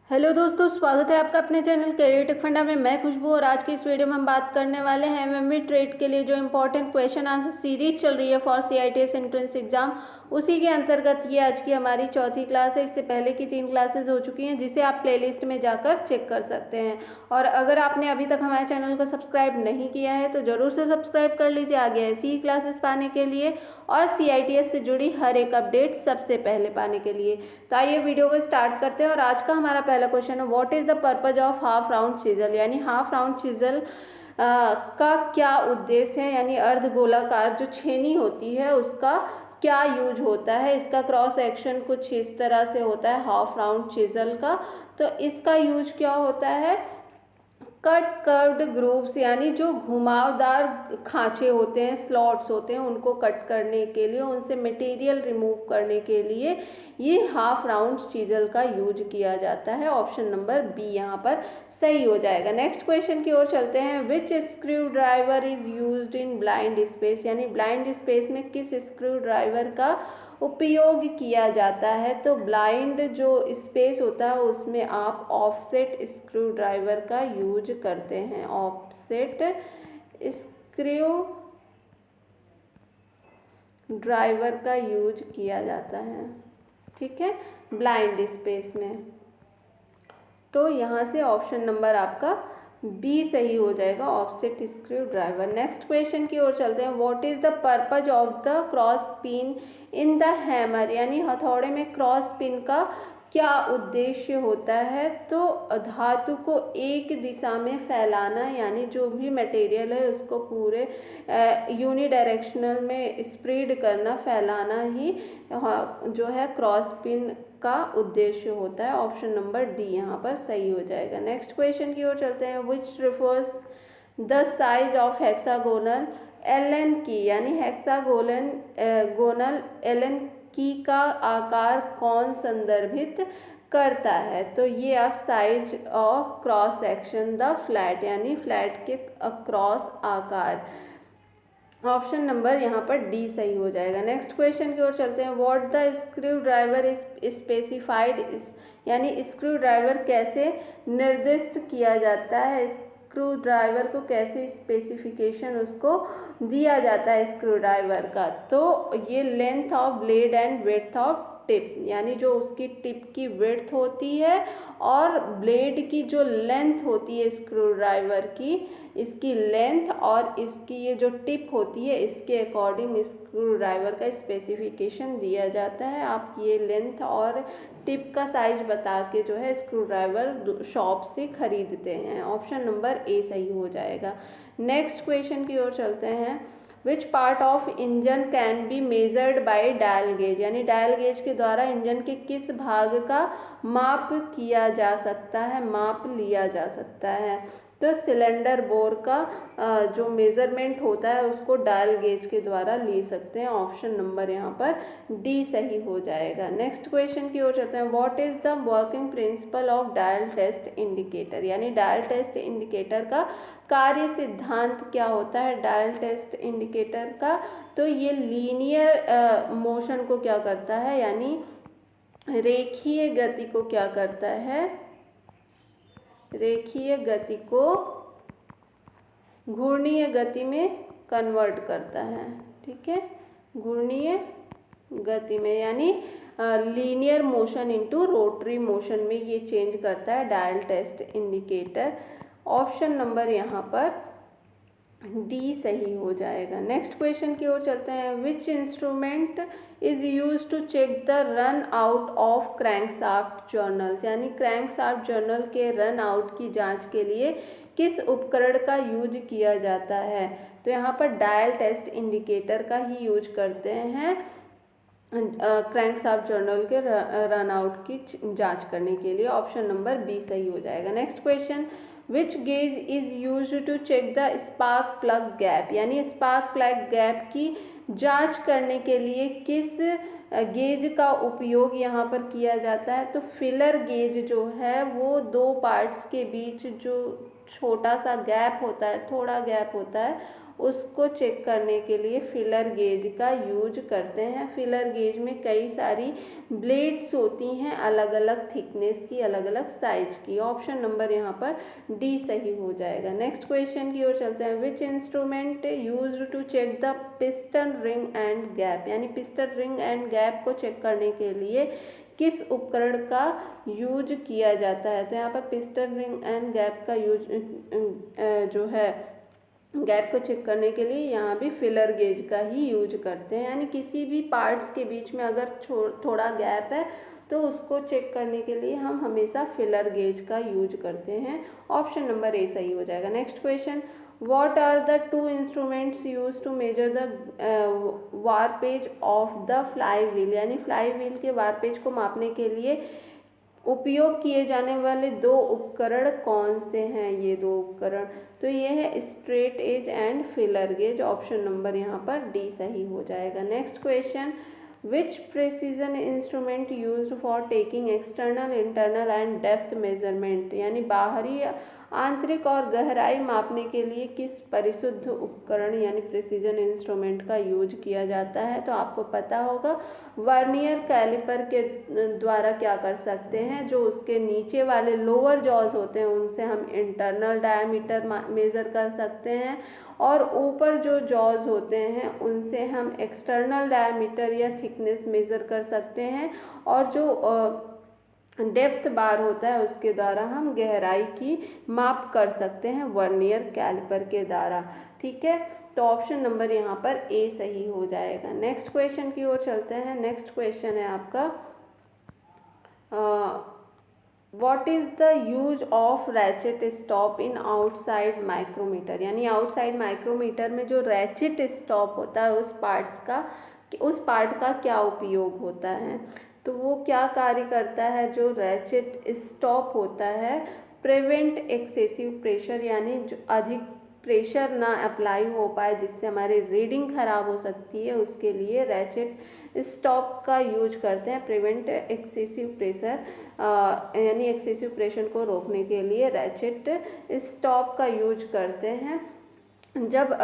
Hello दोस्तों, स्वागत है आपका अपने चैनल कैरियर टेक फंडा में। मैं खुशबू और आज की इस वीडियो में हम बात करने वाले हैं एमएमए ट्रेड के लिए जो इम्पोर्टेंट क्वेश्चन आंसर सीरीज चल रही है फॉर सीआईटीएस एंट्रेंस एग्जाम, उसी के अंतर्गत ये आज की हमारी चौथी क्लास है। इससे पहले की 3 क्लासेज हो चुकी हैं जिसे आप प्लेलिस्ट में जाकर चेक कर सकते हैं। और अगर आपने अभी तक हमारे चैनल को सब्सक्राइब नहीं किया है तो ज़रूर से सब्सक्राइब कर लीजिए आगे ऐसी ही क्लासेस पाने के लिए और सीआईटीएस से जुड़ी हर एक अपडेट सबसे पहले पाने के लिए। तो आइए वीडियो को स्टार्ट करते हैं। और आज का हमारा पहला क्वेश्चन है, what is the purpose of half round chisel, यानी हाफ राउंड चिजल का क्या उद्देश्य है, यानी अर्ध गोलाकार जो छेनी होती है उसका क्या यूज होता है। इसका क्रॉस सेक्शन कुछ इस तरह से होता है हाफ राउंड चिजल का। तो इसका यूज क्या होता है, कट कर्व्ड ग्रूव्स यानी जो घुमावदार खांचे होते हैं, स्लॉट्स होते हैं, उनको कट करने के लिए, उनसे मटेरियल रिमूव करने के लिए ये हाफ राउंड चीजल का यूज किया जाता है। ऑप्शन नंबर बी यहाँ पर सही हो जाएगा। नेक्स्ट क्वेश्चन की ओर चलते हैं। Which screwdriver is used in blind space, यानी ब्लाइंड स्पेस में किस स्क्रू ड्राइवर का उपयोग किया जाता है। तो ब्लाइंड जो स्पेस होता है उसमें आप ऑफसेट स्क्रू ड्राइवर का यूज करते हैं। ऑफसेट स्क्रू ड्राइवर का यूज किया जाता है, ठीक है, ब्लाइंड स्पेस में। तो यहाँ से ऑप्शन नंबर आपका बी सही हो जाएगा, offset screw driver. Next question की ओर चलते हैं। What is the purpose of the cross pin in the hammer, यानी हथौड़े में क्रॉस पिन का क्या उद्देश्य होता है। तो धातु को एक दिशा में फैलाना, यानी जो भी मटेरियल है उसको पूरे यूनिडायरेक्शनल में स्प्रेड करना, फैलाना ही जो है क्रॉस पिन का उद्देश्य होता है। ऑप्शन नंबर डी यहाँ पर सही हो जाएगा। नेक्स्ट क्वेश्चन की ओर चलते हैं। Which refers the size of hexagonal Allen key, यानी हेक्सागोनल गोनल एलन की का आकार कौन संदर्भित करता है। तो ये आप size of cross section the flat, यानी फ्लैट के अक्रॉस आकार। ऑप्शन नंबर यहाँ पर डी सही हो जाएगा। नेक्स्ट क्वेश्चन की ओर चलते हैं। What the screw driver is specified, यानी स्क्रू ड्राइवर कैसे निर्दिष्ट किया जाता है, स्क्रू ड्राइवर को कैसे स्पेसिफिकेशन उसको दिया जाता है स्क्रू ड्राइवर का। तो ये length of blade and width of tip, यानी जो उसकी टिप की विड्थ होती है और ब्लेड की जो लेंथ होती है स्क्रू ड्राइवर की, इसकी लेंथ और इसकी ये जो टिप होती है इसके अकॉर्डिंग स्क्रू ड्राइवर का स्पेसिफिकेशन दिया जाता है। आप ये लेंथ और टिप का साइज बता के जो है स्क्रू ड्राइवर शॉप से खरीदते हैं। ऑप्शन नंबर ए सही हो जाएगा। नेक्स्ट क्वेश्चन की ओर चलते हैं। विच part of engine can be measured by dial gauge, यानी डायल गेज के द्वारा इंजन के किस भाग का माप किया जा सकता है, माप लिया जा सकता है। तो सिलेंडर बोर का जो मेज़रमेंट होता है उसको डायल गेज के द्वारा ले सकते हैं। ऑप्शन नंबर यहाँ पर डी सही हो जाएगा। नेक्स्ट क्वेश्चन की ओर चलते हैं। What is the working principle of dial test indicator, यानी डायल टेस्ट इंडिकेटर का कार्य सिद्धांत क्या होता है। डायल टेस्ट इंडिकेटर का तो ये लीनियर मोशन को क्या करता है, यानी रेखीय गति को क्या करता है, रेखीय गति को घूर्णीय गति में कन्वर्ट करता है, ठीक है, घूर्णीय गति में, यानी linear motion into rotary motion में ये चेंज करता है dial test indicator. Option number यहाँ पर डी सही हो जाएगा। नेक्स्ट क्वेश्चन की ओर चलते हैं। Which instrument is use to check the run out of crankshaft journals, यानी क्रैंकशाफ्ट जर्नल के रन आउट की जांच के लिए किस उपकरण का यूज किया जाता है। तो यहाँ पर डायल टेस्ट इंडिकेटर का ही यूज करते हैं क्रैंकशाफ्ट जर्नल के रन आउट की जांच करने के लिए। ऑप्शन नंबर बी सही हो जाएगा। Next question. Which gauge is use to check the spark plug gap, यानी स्पार्क प्लग गैप की जांच करने के लिए किस गेज का उपयोग यहाँ पर किया जाता है। तो फिलर गेज जो है वो 2 पार्ट्स के बीच जो छोटा सा गैप होता है, थोड़ा गैप होता है, उसको चेक करने के लिए फिलर गेज का यूज करते हैं। फिलर गेज में कई सारी ब्लेड्स होती हैं, अलग अलग थिकनेस की, अलग अलग साइज की। ऑप्शन नंबर यहाँ पर डी सही हो जाएगा। नेक्स्ट क्वेश्चन की ओर चलते हैं। Which instrument used to check the piston ring end gap, यानी पिस्टन रिंग एंड गैप को चेक करने के लिए किस उपकरण का यूज किया जाता है। तो यहाँ पर पिस्टन रिंग एंड गैप का यूज जो है गैप को चेक करने के लिए यहाँ भी फिलर गेज का ही यूज करते हैं, यानी किसी भी पार्ट्स के बीच में अगर थोड़ा गैप है तो उसको चेक करने के लिए हम हमेशा फिलर गेज का यूज करते हैं। ऑप्शन नंबर ए सही हो जाएगा। Next question, What are the two instruments used to measure the warpage of the flywheel, यानी फ्लाई व्हील के वारपेज को मापने के लिए उपयोग किए जाने वाले दो उपकरण कौन से हैं। ये दो उपकरण तो ये है straight edge and feeler gauge. Option number यहाँ पर डी सही हो जाएगा। Next question, which precision instrument used for taking external, internal and depth measurement, यानी बाहरी, आंतरिक और गहराई मापने के लिए किस परिशुद्ध उपकरण यानी प्रेसिजन इंस्ट्रूमेंट का यूज किया जाता है। तो आपको पता होगा वर्नियर कैलिपर के द्वारा क्या कर सकते हैं, जो उसके नीचे वाले लोअर जॉज होते हैं उनसे हम इंटरनल डायमीटर मेज़र कर सकते हैं, और ऊपर जो जॉज होते हैं उनसे हम एक्सटर्नल डायमीटर या थिकनेस मेज़र कर सकते हैं, और जो डेप्थ बार होता है उसके द्वारा हम गहराई की माप कर सकते हैं वर्नियर कैलिपर के द्वारा। ठीक है, तो ऑप्शन नंबर यहाँ पर ए सही हो जाएगा। नेक्स्ट क्वेश्चन की ओर चलते हैं। नेक्स्ट क्वेश्चन है आपका, what is the use of ratchet stop in outside micrometer, यानी आउटसाइड माइक्रोमीटर में जो रैचेट स्टॉप होता है उस पार्ट का क्या उपयोग होता है। तो वो क्या कार्य करता है, जो रैचेट स्टॉप होता है प्रिवेंट एक्सेसिव प्रेशर, यानी जो अधिक प्रेशर ना अप्लाई हो पाए जिससे हमारी रीडिंग खराब हो सकती है, उसके लिए रैचेट स्टॉप का यूज करते हैं। प्रिवेंट एक्सेसिव प्रेशर यानी एक्सेसिव प्रेशर को रोकने के लिए रैचेट स्टॉप का यूज करते हैं। जब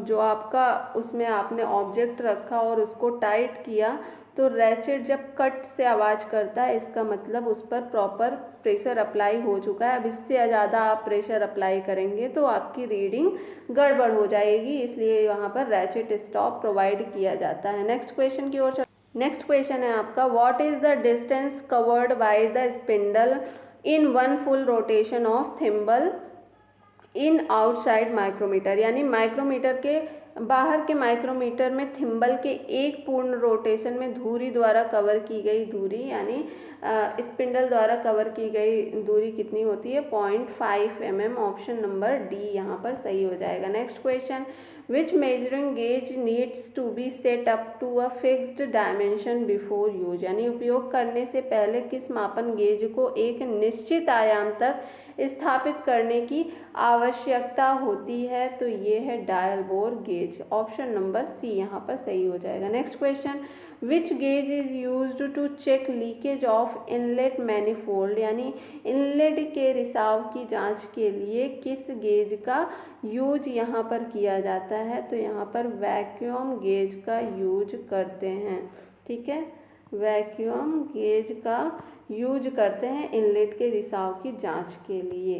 जो आपका उसमें आपने ऑब्जेक्ट रखा और उसको टाइट किया तो रैचेट जब कट से आवाज़ करता है, इसका मतलब उस पर प्रॉपर प्रेशर अप्लाई हो चुका है। अब इससे ज़्यादा आप प्रेशर अप्लाई करेंगे तो आपकी रीडिंग गड़बड़ हो जाएगी, इसलिए वहाँ पर रैचेट स्टॉप प्रोवाइड किया जाता है। नेक्स्ट क्वेश्चन की ओर नेक्स्ट क्वेश्चन है आपका, what is the distance covered by the spindle in one full rotation of thimble in outside micrometer, यानी माइक्रोमीटर के बाहर के माइक्रोमीटर में थिम्बल के एक पूर्ण रोटेशन में धुरी द्वारा कवर की गई दूरी, यानी स्पिंडल द्वारा कवर की गई दूरी कितनी होती है, 0.5 mm। ऑप्शन नंबर डी यहाँ पर सही हो जाएगा। Next question, which measuring gauge needs to be set up to a fixed dimension before use, यानी उपयोग करने से पहले किस मापन गेज को एक निश्चित आयाम तक स्थापित करने की आवश्यकता होती है। तो ये है dial bore gauge. Option number C यहाँ पर सही हो जाएगा। Next question, which gauge is used to check leakage of inlet manifold, यानी इनलेट के रिसाव की जांच के लिए किस गेज का यूज यहाँ पर किया जाता है। तो यहाँ पर वैक्यूम गेज का यूज करते हैं। ठीक है, वैक्यूम गेज का यूज करते हैं इनलेट के रिसाव की जांच के लिए।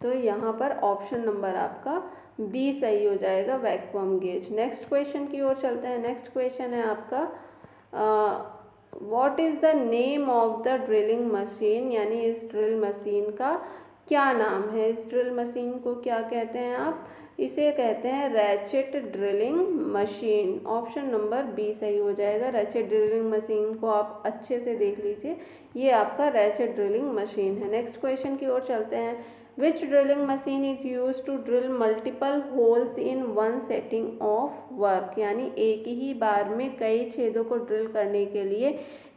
तो यहाँ पर ऑप्शन नंबर आपका बी सही हो जाएगा, वैक्यूम गेज। नेक्स्ट क्वेश्चन की ओर चलते हैं। नेक्स्ट क्वेश्चन है आपका, what is the name of the drilling machine, यानी इस ड्रिल मशीन का क्या नाम है। इस ड्रिल मशीन को क्या कहते हैं आप, इसे कहते हैं ratchet drilling machine. Option number B सही हो जाएगा। रैचेट ड्रिलिंग मशीन को आप अच्छे से देख लीजिए, ये आपका रैचेट ड्रिलिंग मशीन है। नेक्स्ट क्वेश्चन की ओर चलते हैं, which drilling machine is use to drill multiple holes in one setting of work, यानी एक ही बार में कई छेदों को ड्रिल करने के लिए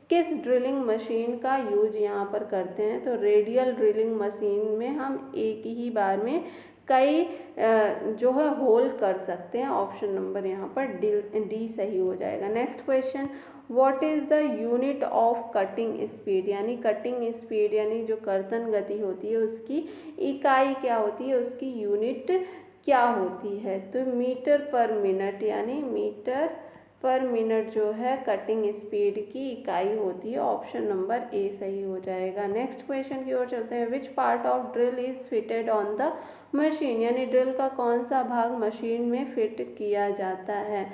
किस ड्रिलिंग मशीन का यूज यहाँ पर करते हैं। तो रेडियल ड्रिलिंग मशीन में हम एक ही बार में कई जो है होल कर सकते हैं। ऑप्शन नंबर यहाँ पर डी सही हो जाएगा। Next question, what is the unit of cutting speed, यानी कटिंग स्पीड यानी जो कर्तन गति होती है उसकी इकाई क्या होती है, उसकी यूनिट क्या होती है? तो मीटर पर मिनट, यानी मीटर पर मिनट जो है कटिंग स्पीड की इकाई होती है। ऑप्शन नंबर ए सही हो जाएगा। नेक्स्ट क्वेश्चन की ओर चलते हैं। विच part of drill is fitted on the machine, यानी ड्रिल का कौन सा भाग मशीन में फिट किया जाता है?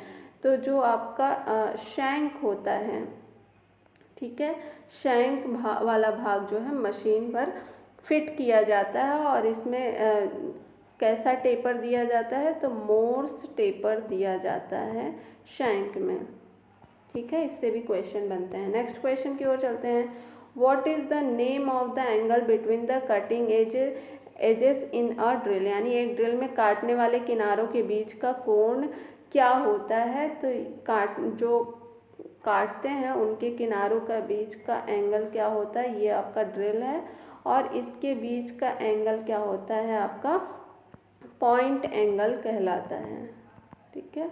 तो जो आपका शैंक होता है, ठीक है, शैंक वाला भाग जो है मशीन पर फिट किया जाता है। और इसमें कैसा टेपर दिया जाता है? तो मोर्स टेपर दिया जाता है शैंक में, ठीक है। इससे भी क्वेश्चन बनते हैं। नेक्स्ट क्वेश्चन की ओर चलते हैं। What is the name of the angle between the cutting edges in a drill, यानी एक ड्रिल में काटने वाले किनारों के बीच का कोण क्या होता है? तो जो काटते हैं उनके किनारों का बीच का एंगल क्या होता है? ये आपका ड्रिल है, और इसके बीच का एंगल क्या होता है? आपका पॉइंट एंगल कहलाता है, ठीक है।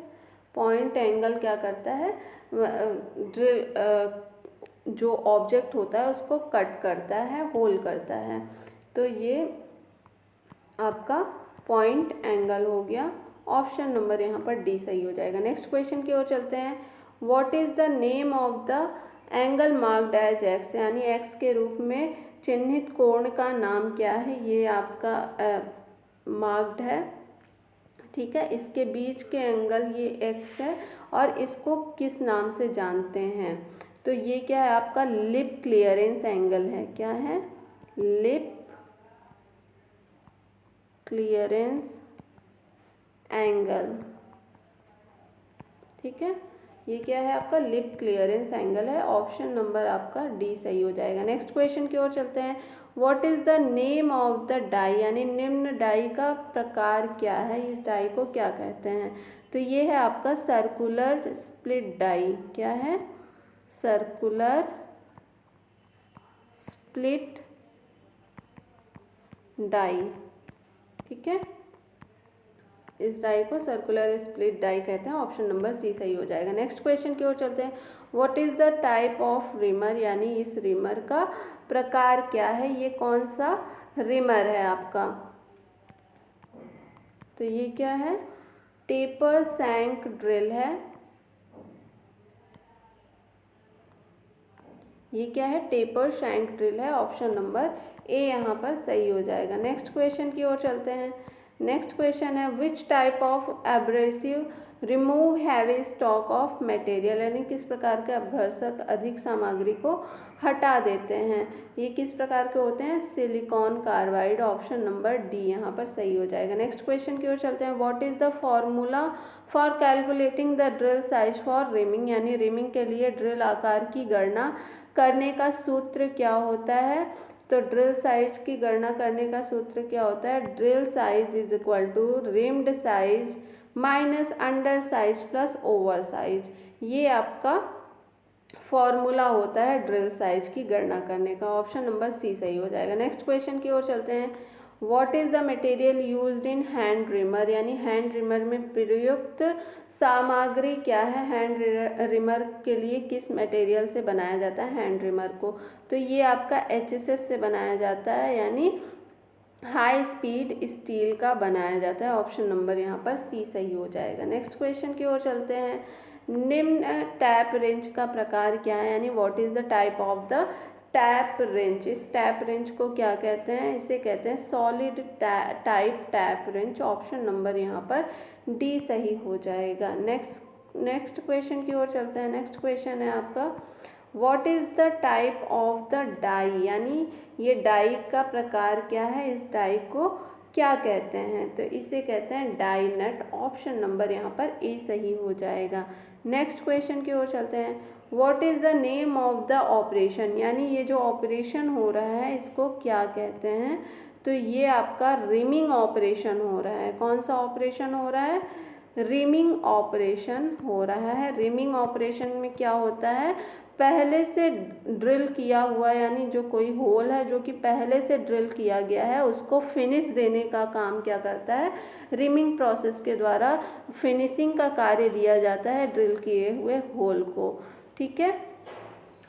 पॉइंट एंगल क्या करता है? ड्रिल जो ऑब्जेक्ट होता है उसको कट करता है, होल करता है। तो ये आपका पॉइंट एंगल हो गया। ऑप्शन नंबर यहाँ पर डी सही हो जाएगा। नेक्स्ट क्वेश्चन की ओर चलते हैं। What is the name of the angle marked as X, यानी एक्स के रूप में चिन्हित कोण का नाम क्या है? ये आपका मार्क्ड है, ठीक है। इसके बीच के एंगल ये एक्स है, और इसको किस नाम से जानते हैं? तो ये क्या है? आपका लिप क्लियरेंस एंगल है। क्या है? लिप क्लियरेंस एंगल, ठीक है। ये क्या है? आपका लिप क्लियरेंस एंगल है। ऑप्शन नंबर आपका डी सही हो जाएगा। नेक्स्ट क्वेश्चन की ओर चलते हैं। What is the name of the die, यानी निम्न डाई का प्रकार क्या है? इस डाई को क्या कहते हैं? तो ये है आपका सर्कुलर स्प्लिट डाई। क्या है? सर्कुलर स्प्लिट डाई, ठीक है। इस डाई को सर्कुलर स्प्लिट डाई कहते हैं। ऑप्शन नंबर सी सही हो जाएगा। नेक्स्ट क्वेश्चन की ओर चलते हैं। What is the type of reamer, यानी इस रिमर का प्रकार क्या है? ये कौन सा रिमर है आपका? तो ये क्या है? टेपर शैंक ड्रिल है। ये क्या है? टेपर शैंक ड्रिल है। ऑप्शन नंबर ए यहाँ पर सही हो जाएगा। नेक्स्ट क्वेश्चन की ओर चलते हैं। नेक्स्ट क्वेश्चन है। Which type of abrasive remove heavy stock of material, यानी किस प्रकार के अपघर्षक अधिक सामग्री को हटा देते हैं? ये किस प्रकार के होते हैं? Silicon carbide. Option number D यहाँ पर सही हो जाएगा। नेक्स्ट क्वेश्चन की ओर चलते हैं। What is the formula for calculating the drill size for rhyming, यानी रिमिंग के लिए ड्रिल आकार की गणना करने का सूत्र क्या होता है? तो ड्रिल साइज की गणना करने का सूत्र क्या होता है? Drill size is equal to reamed size minus under size plus over size. ये आपका फॉर्मूला होता है ड्रिल साइज की गणना करने का। ऑप्शन नंबर सी सही हो जाएगा। नेक्स्ट क्वेश्चन की ओर चलते हैं। What is the material used in hand reamer, यानी हैंड रिमर में प्रयुक्त सामग्री क्या है? हैंड रिमर के लिए किस मटेरियल से बनाया जाता है हैंड रिमर को? तो ये आपका HSS से बनाया जाता है, यानी हाई स्पीड स्टील का बनाया जाता है। ऑप्शन नंबर यहाँ पर सी सही हो जाएगा। नेक्स्ट क्वेश्चन की ओर चलते हैं। निम्न टैप रेंच का प्रकार क्या है, यानी what is the type of the tap wrench? इस टैप रेंच को क्या कहते हैं? इसे कहते हैं solid type tap wrench. Option number यहाँ पर डी सही हो जाएगा। नेक्स्ट क्वेश्चन की ओर चलते हैं। नेक्स्ट क्वेश्चन है आपका। What is the type of the die, यानी ये डाई का प्रकार क्या है? इस डाई को क्या कहते हैं? तो इसे कहते हैं डाई नट। ऑप्शन नंबर यहाँ पर ए सही हो जाएगा। नेक्स्ट क्वेश्चन की ओर चलते हैं। What is the name of the operation, यानी ये जो ऑपरेशन हो रहा है इसको क्या कहते हैं? तो ये आपका रिमिंग ऑपरेशन हो रहा है। कौन सा ऑपरेशन हो रहा है? रिमिंग ऑपरेशन हो रहा है। रिमिंग ऑपरेशन में क्या होता है? पहले से ड्रिल किया हुआ, यानी जो कोई होल है जो कि पहले से ड्रिल किया गया है उसको फिनिश देने का काम क्या करता है? रिमिंग प्रोसेस के द्वारा फिनिशिंग का कार्य दिया जाता है ड्रिल किए हुए होल को, ठीक है।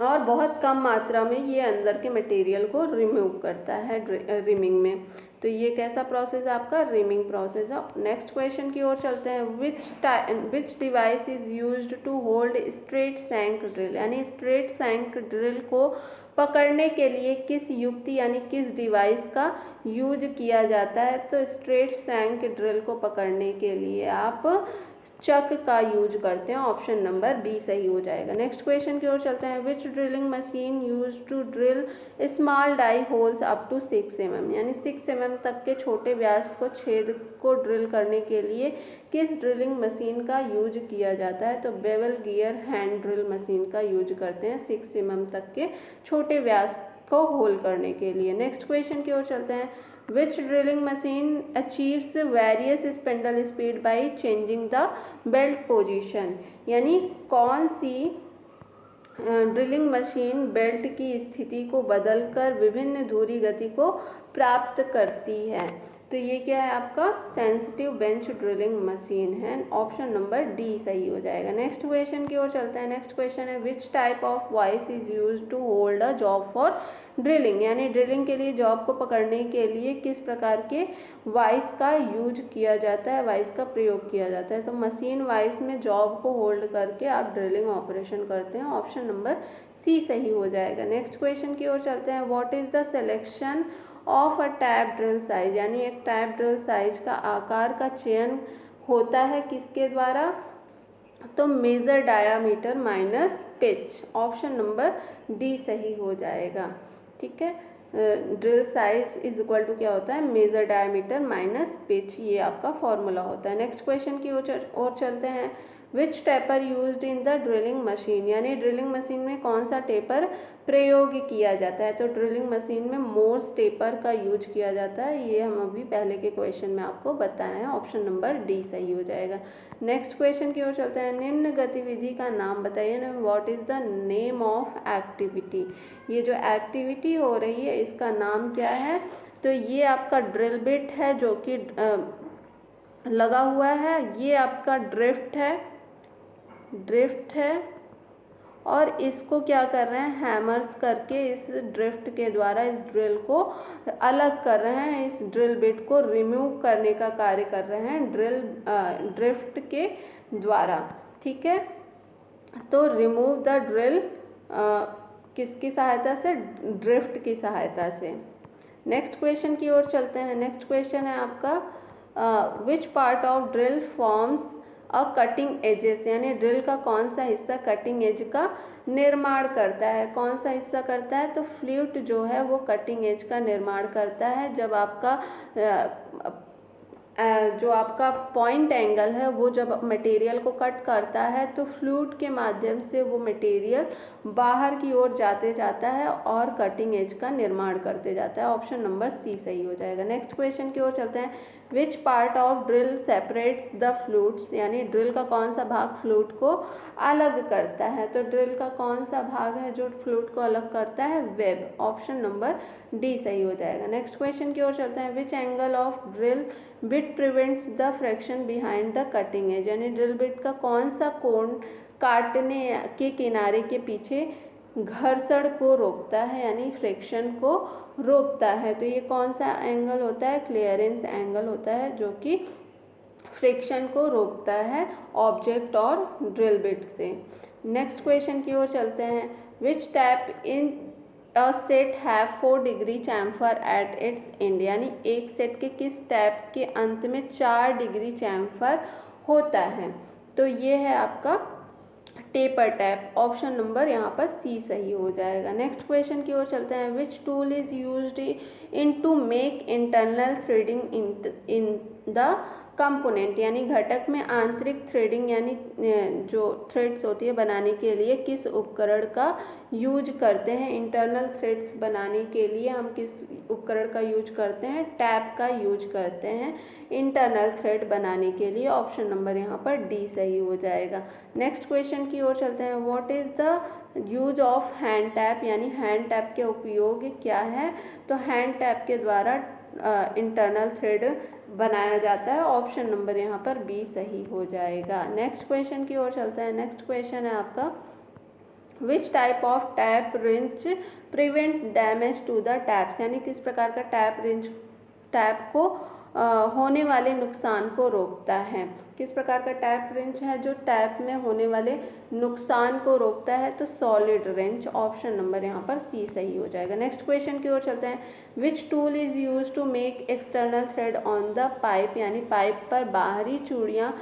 और बहुत कम मात्रा में ये अंदर के मटेरियल को रिमूव करता है रिमिंग में। तो ये कैसा प्रोसेस है आपका, रिमिंग प्रोसेस है। नेक्स्ट क्वेश्चन की ओर चलते हैं, which device is used to hold straight shank drill, यानी स्ट्रेट शैंक ड्रिल को पकड़ने के लिए किस युक्ति यानी किस डिवाइस का यूज किया जाता है। तो स्ट्रेट शैंक ड्रिल को पकड़ने के लिए आप चक का यूज करते हैं, ऑप्शन नंबर बी सही हो जाएगा। नेक्स्ट क्वेश्चन की ओर चलते हैं, which drilling machine use to drill small dia holes up to 6 mm, यानी 6 mm तक के छोटे व्यास को छेद को ड्रिल करने के लिए किस ड्रिलिंग मशीन का यूज किया जाता है। तो bevel gear hand drill machine का यूज करते हैं 6 mm तक के छोटे व्यास को होल करने के लिए। नेक्स्ट क्वेश्चन की ओर चलते हैं, which drilling machine achieves various spindle speed by changing the belt position, यानी कौन सी ड्रिलिंग मशीन बेल्ट की स्थिति को बदलकर विभिन्न धुरी गति को प्राप्त करती है। तो ये क्या है आपका, सेंसिटिव बेंच ड्रिलिंग मशीन है, ऑप्शन नंबर डी सही हो जाएगा। नेक्स्ट क्वेश्चन की ओर चलते हैं। नेक्स्ट क्वेश्चन है, which type of vice is use to hold a job for drilling, यानी ड्रिलिंग के लिए जॉब को पकड़ने के लिए किस प्रकार के वाइस का यूज किया जाता है, वाइस का प्रयोग किया जाता है। तो मशीन वाइस में जॉब को होल्ड करके आप ड्रिलिंग ऑपरेशन करते हैं, ऑप्शन नंबर सी सही हो जाएगा। नेक्स्ट क्वेश्चन की ओर चलते हैं, what is the selection of a tap drill size, यानी एक टैप ड्रिल साइज का आकार का चयन होता है किसके द्वारा। तो major diameter minus pitch, option number D सही हो जाएगा। ठीक है, drill size is equal to क्या होता है, मेजर डायामीटर माइनस पिच, ये आपका फॉर्मूला होता है। नेक्स्ट क्वेश्चन की ओर चलते हैं, which taper used in the drilling machine, यानी ड्रिलिंग मशीन में कौन सा टेपर प्रयोग किया जाता है। तो ड्रिलिंग मशीन में मोर्स टेपर का यूज किया जाता है, ये हम अभी पहले के क्वेश्चन में आपको बताए हैं, ऑप्शन नंबर डी सही हो जाएगा। नेक्स्ट क्वेश्चन की ओर चलते हैं, निम्न गतिविधि का नाम बताइए ना, what is the name of activity, ये जो एक्टिविटी हो रही है इसका नाम क्या है। तो ये आपका ड्रिल बिट है जो कि लगा हुआ है, ये आपका ड्रिफ्ट है और इसको क्या कर रहे हैं, हैमर्स करके इस ड्रिफ्ट के द्वारा इस ड्रिल को अलग कर रहे हैं, इस ड्रिल बिट को रिमूव करने का कार्य कर रहे हैं ड्रिफ्ट के द्वारा। ठीक है, तो रिमूव द ड्रिल किसकी सहायता से, ड्रिफ्ट की सहायता से। नेक्स्ट क्वेश्चन की ओर चलते हैं। नेक्स्ट क्वेश्चन है आपका, which part of drill forms a cutting edges, यानी ड्रिल का कौन सा हिस्सा कटिंग एज का निर्माण करता है, कौन सा हिस्सा करता है। तो फ्लूट जो है वो कटिंग एज का निर्माण करता है। जब आपका जो आपका पॉइंट एंगल है वो जब मटेरियल को कट करता है तो फ्लूट के माध्यम से वो मटेरियल बाहर की ओर जाते जाता है और कटिंग एज का निर्माण करते जाता है, ऑप्शन नंबर सी सही हो जाएगा। नेक्स्ट क्वेश्चन की ओर चलते हैं, विच part of drill separates the flutes, यानी ड्रिल का कौन सा भाग फ्लूट को अलग करता है। तो ड्रिल का कौन सा भाग है जो फ्लूट को अलग करता है, वेब, ऑप्शन नंबर डी सही हो जाएगा। नेक्स्ट क्वेश्चन की ओर चलते हैं, which angle of drill bit prevents the fraction behind the cutting edge, यानी ड्रिल बिट का कौन सा कोण काटने के किनारे के पीछे घर्षण को रोकता है, यानी फ्रिक्शन को रोकता है। तो ये कौन सा एंगल होता है, क्लियरेंस एंगल होता है जो कि फ्रिक्शन को रोकता है ऑब्जेक्ट और ड्रिल बिट से। नेक्स्ट क्वेश्चन की ओर चलते हैं, which tap in a set have 4 degree chamfer at its end, यानी एक सेट के किस टैप के अंत में 4 डिग्री चैम्फर होता है। तो ये है आपका टेपर टैप, ऑप्शन नंबर यहाँ पर सी सही हो जाएगा। नेक्स्ट क्वेश्चन की ओर चलते हैं, which tool is used in to make internal threading in the component, यानी घटक में आंतरिक थ्रेडिंग यानी जो थ्रेड्स होती है बनाने के लिए किस उपकरण का यूज करते हैं। इंटरनल थ्रेड्स बनाने के लिए हम किस उपकरण का यूज करते हैं, टैप का यूज करते हैं इंटरनल थ्रेड बनाने के लिए, ऑप्शन नंबर यहाँ पर डी सही हो जाएगा। नेक्स्ट क्वेश्चन की ओर चलते हैं, what is the use of hand tap, यानी हैंड टैप के उपयोग क्या है। तो हैंड टैप के द्वारा इंटरनल थ्रेड बनाया जाता है, ऑप्शन नंबर यहाँ पर बी सही हो जाएगा। नेक्स्ट क्वेश्चन की ओर चलते हैं। नेक्स्ट क्वेश्चन है आपका, which type of tap wrench prevent damage to the taps, यानी किस प्रकार का टैप को होने वाले नुकसान को रोकता है। किस प्रकार का टैप रेंच है जो टैप में होने वाले नुकसान को रोकता है? तो सॉलिड रेंच। ऑप्शन नंबर यहाँ पर सी सही हो जाएगा। नेक्स्ट क्वेश्चन की ओर चलते हैं। Which tool is use to make external thread on the pipe, यानी पाइप पर बाहरी चूड़ियाँ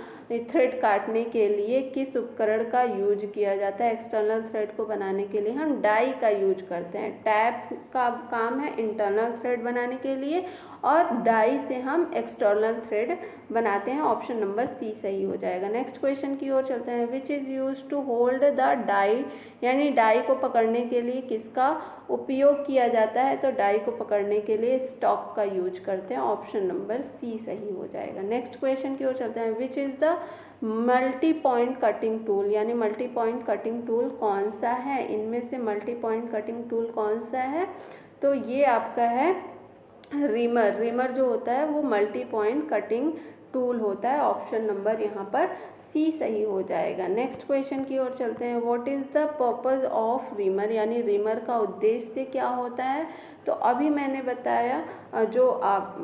थ्रेड काटने के लिए किस उपकरण का यूज किया जाता है? एक्सटर्नल थ्रेड को बनाने के लिए हम डाई का यूज करते हैं। टैप का काम है इंटरनल थ्रेड बनाने के लिए और डाई से हम एक्सटर्नल थ्रेड बनाते हैं। ऑप्शन नंबर सी सही हो जाएगा। नेक्स्ट क्वेश्चन की ओर चलते हैं। Which is use to hold the die, यानी डाई को पकड़ने के लिए किसका उपयोग किया जाता है? तो डाई को पकड़ने के लिए स्टॉक का यूज करते हैं। ऑप्शन नंबर सी सही हो जाएगा। नेक्स्ट क्वेश्चन की ओर चलते हैं। Which is the multi point cutting tool, यानी मल्टी पॉइंट कटिंग टूल कौन सा है? इनमें से मल्टी पॉइंट कटिंग टूल कौन सा है? तो ये आपका है रिमर। रिमर जो होता है वो मल्टी पॉइंट कटिंग टूल होता है। ऑप्शन नंबर यहाँ पर सी सही हो जाएगा। नेक्स्ट क्वेश्चन की ओर चलते हैं। What is the purpose of reamer, यानी रिमर का उद्देश्य क्या होता है? तो अभी मैंने बताया जो आप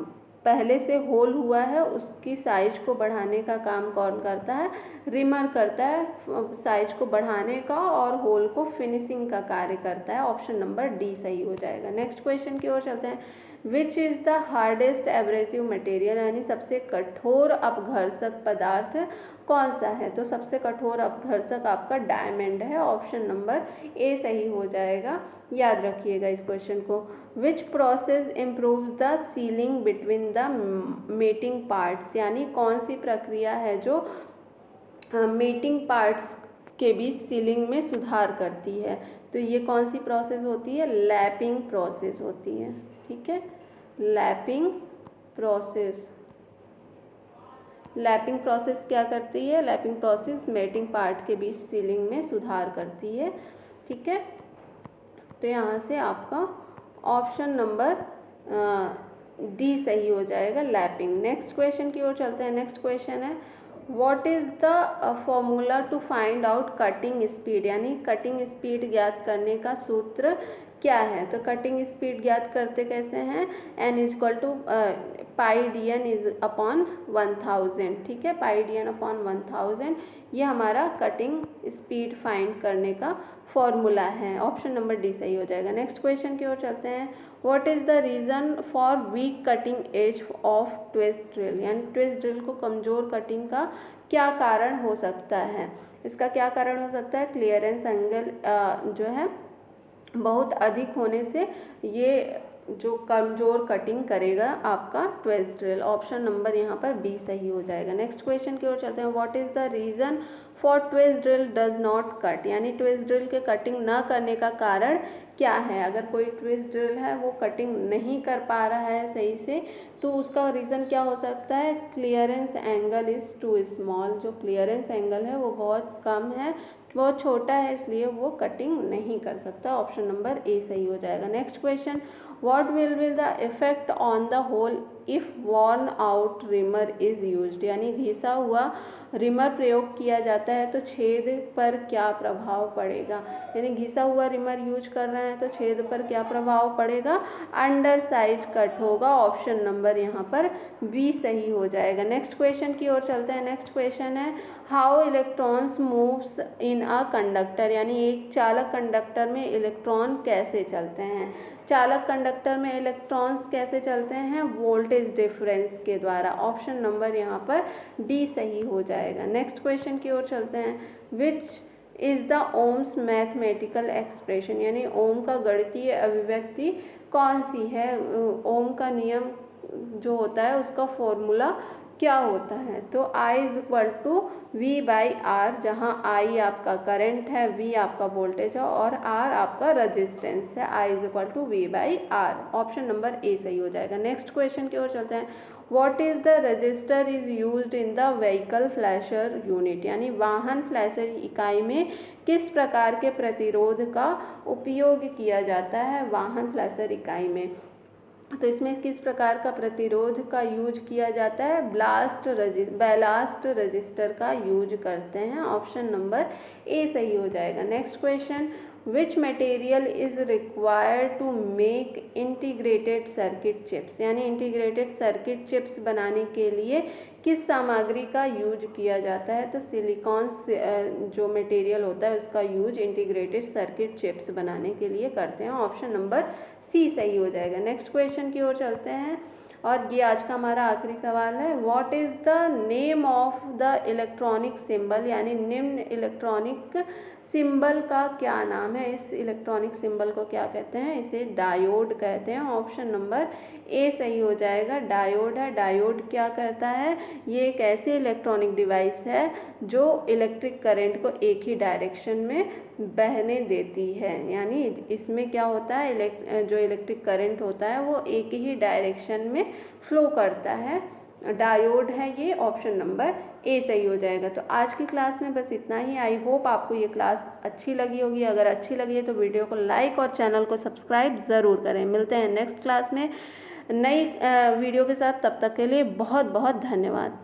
पहले से होल हुआ है उसकी साइज को बढ़ाने का काम कौन करता है? रिमर करता है। साइज को बढ़ाने का और होल को फिनिशिंग का कार्य करता है। ऑप्शन नंबर डी सही हो जाएगा। नेक्स्ट क्वेश्चन की ओर चलते हैं। Which is the hardest abrasive material, यानी सबसे कठोर अपघर्षक पदार्थ कौन सा है? तो सबसे कठोर अपघर्षक आपका डायमंड है। ऑप्शन नंबर ए सही हो जाएगा। याद रखिएगा इस क्वेश्चन को। Which process improve the ceiling between the mating parts, यानी कौन सी प्रक्रिया है जो मेटिंग पार्ट्स के बीच सीलिंग में सुधार करती है? तो ये कौन सी प्रोसेस होती है? लैपिंग प्रोसेस होती है। ठीक है, लैपिंग प्रोसेस। लैपिंग प्रोसेस क्या करती है? लैपिंग प्रोसेस मेटिंग पार्ट के बीच सीलिंग में सुधार करती है। ठीक है, तो यहाँ से आपका ऑप्शन नंबर डी सही हो जाएगा, लैपिंग। नेक्स्ट क्वेश्चन की ओर चलते हैं। नेक्स्ट क्वेश्चन है what is the formula to find out cutting speed, यानी कटिंग स्पीड ज्ञात करने का सूत्र क्या है? तो कटिंग स्पीड ज्ञात करते कैसे हैं? n is equal to pi D N is upon 1000। ठीक है, पाई डी एन अपॉन 1000 ये हमारा कटिंग स्पीड फाइंड करने का फॉर्मूला है। ऑप्शन नंबर डी सही हो जाएगा। नेक्स्ट क्वेश्चन की ओर चलते हैं। What is the reason for weak cutting edge of twist drill, यानी ट्विस्ट ड्रिल को कमज़ोर कटिंग का क्या कारण हो सकता है? इसका क्या कारण हो सकता है? क्लियरेंस एंगल जो है बहुत अधिक होने से ये जो कमज़ोर कटिंग करेगा आपका ट्विस्ट ड्रिल। ऑप्शन नंबर यहाँ पर बी सही हो जाएगा। नेक्स्ट क्वेश्चन की ओर चलते हैं। What is the reason for twist drill does not cut, यानी ट्विस्ट ड्रिल के कटिंग न करने का कारण क्या है? अगर कोई ट्विस्ट ड्रिल है वो कटिंग नहीं कर पा रहा है सही से, तो उसका रीज़न क्या हो सकता है? Clearance angle is too small. जो क्लियरेंस एंगल है वो बहुत कम है, बहुत छोटा है, इसलिए वो कटिंग नहीं कर सकता। ऑप्शन नंबर ए सही हो जाएगा। Next question. What will be the effect on the hole if worn out reamer is used, यानी घिसा हुआ रिमर प्रयोग किया जाता है तो छेद पर क्या प्रभाव पड़ेगा? यानी घिसा हुआ रिमर यूज कर रहे हैं तो छेद पर क्या प्रभाव पड़ेगा? अंडर साइज कट होगा। ऑप्शन नंबर यहाँ पर बी सही हो जाएगा। नेक्स्ट क्वेश्चन की ओर चलते हैं। नेक्स्ट क्वेश्चन है how electrons moves in a conductor, यानी एक चालक कंडक्टर में इलेक्ट्रॉन कैसे चलते हैं? चालक कंडक्टर में इलेक्ट्रॉन्स कैसे चलते हैं? वोल्टेज डिफरेंस के द्वारा। ऑप्शन नंबर यहाँ पर डी सही हो जाएगा। नेक्स्ट क्वेश्चन की ओर चलते हैं। Which is the ohm's mathematical expression, यानी ओम का गणितीय अभिव्यक्ति कौन सी है? ओम का नियम जो होता है उसका फॉर्मूला क्या होता है? तो I is equal to V by R, जहाँ I आपका करंट है, V आपका वोल्टेज है और R आपका रजिस्टेंस है। I is equal to V by R. Option number A सही हो जाएगा। नेक्स्ट क्वेश्चन की ओर चलते हैं। What is the resistor is used in the vehicle flasher unit, यानी वाहन फ्लैशर इकाई में किस प्रकार के प्रतिरोध का उपयोग किया जाता है? वाहन फ्लैशर इकाई में तो इसमें किस प्रकार का प्रतिरोध का यूज किया जाता है? बैलास्ट रजिस्टर का यूज करते हैं। ऑप्शन नंबर ए सही हो जाएगा। Next question. Which material is required to make integrated circuit chips, यानी इंटीग्रेटेड सर्किट चिप्स बनाने के लिए किस सामग्री का यूज किया जाता है। तो सिलिकॉन जो मटेरियल होता है उसका यूज इंटीग्रेटेड सर्किट चिप्स बनाने के लिए करते हैं। ऑप्शन नंबर सी सही हो जाएगा। नेक्स्ट क्वेश्चन की ओर चलते हैं और ये आज का हमारा आखिरी सवाल है। What is the name of the electronic symbol, यानी निम्न इलेक्ट्रॉनिक सिंबल का क्या नाम है। इस इलेक्ट्रॉनिक सिंबल को क्या कहते हैं, इसे डायोड कहते हैं। ऑप्शन नंबर ए सही हो जाएगा, डायोड है। डायोड क्या करता है, ये एक ऐसी इलेक्ट्रॉनिक डिवाइस है जो इलेक्ट्रिक करंट को एक ही डायरेक्शन में बहने देती है, यानी इसमें क्या होता है, जो इलेक्ट्रिक करंट होता है वो एक ही डायरेक्शन में फ्लो करता है, डायोड है ये। ऑप्शन नंबर ए सही हो जाएगा। तो आज की क्लास में बस इतना ही। आई होप आपको ये क्लास अच्छी लगी होगी। अगर अच्छी लगी है तो वीडियो को लाइक और चैनल को सब्सक्राइब ज़रूर करें। मिलते हैं नेक्स्ट क्लास में नई वीडियो के साथ, तब तक के लिए बहुत बहुत धन्यवाद।